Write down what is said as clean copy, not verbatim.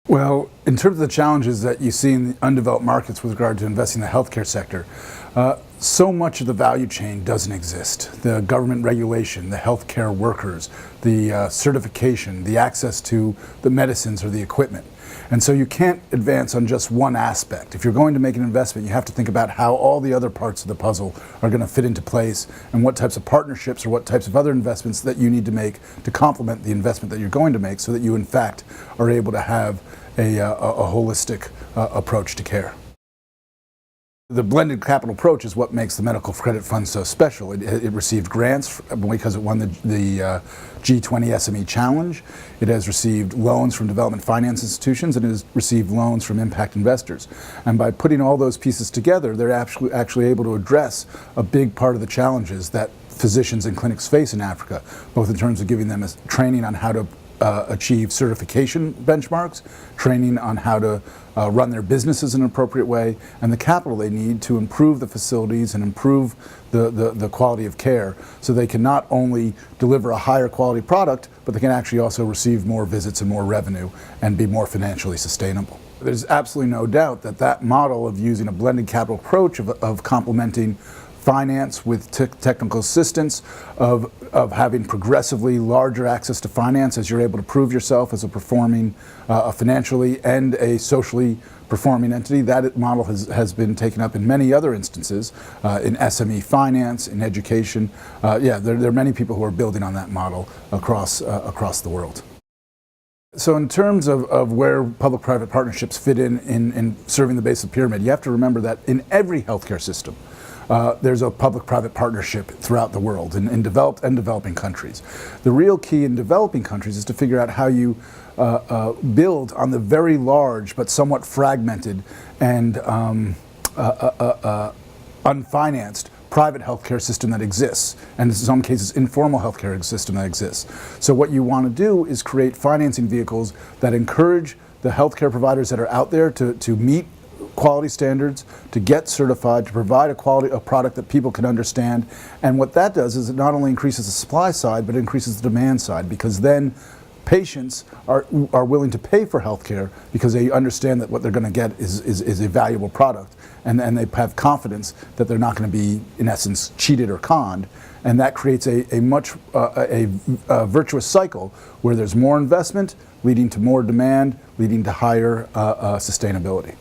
Well, in terms of the challenges that you see in the undeveloped markets with regard to investing in the healthcare sector, so much of the value chain doesn't exist. The government regulation, the healthcare workers, the certification, the access to the medicines or the equipment. And so you can't advance on just one aspect. If you're going to make an investment, you have to think about how all the other parts of the puzzle are going to fit into place and what types of partnerships or what types of other investments that you need to make to complement the investment that you're going to make so that you, in fact, are able to have a holistic approach to care. The blended capital approach is what makes the medical credit fund so special. It received grants because it won the G20 SME Challenge. It has received loans from development finance institutions, and it has received loans from impact investors. And by putting all those pieces together, they're actually able to address a big part of the challenges that physicians and clinics face in Africa, both in terms of giving them training on how to achieve certification benchmarks, training on how to run their businesses in an appropriate way, and the capital they need to improve the facilities and improve the quality of care so they can not only deliver a higher quality product, but they can actually also receive more visits and more revenue and be more financially sustainable. There's absolutely no doubt that that model of using a blended capital approach of complementing finance with technical assistance, of having progressively larger access to finance as you're able to prove yourself as a performing, financially and a socially performing entity. That model has been taken up in many other instances, in SME finance, in education. There are many people who are building on that model across the world. So in terms of where public-private partnerships fit in serving the base of the pyramid, you have to remember that in every healthcare system, there's a public-private partnership throughout the world, in developed and developing countries. The real key in developing countries is to figure out how you build on the very large but somewhat fragmented and unfinanced private healthcare system that exists, and in some cases informal healthcare system that exists. So what you want to do is create financing vehicles that encourage the healthcare providers that are out there to meet quality standards, to get certified, to provide a product that people can understand. And what that does is it not only increases the supply side, but it increases the demand side, because then patients are willing to pay for healthcare because they understand that what they're going to get is a valuable product, and they have confidence that they're not going to be, in essence, cheated or conned. And that creates a much virtuous cycle where there's more investment, leading to more demand, leading to higher sustainability.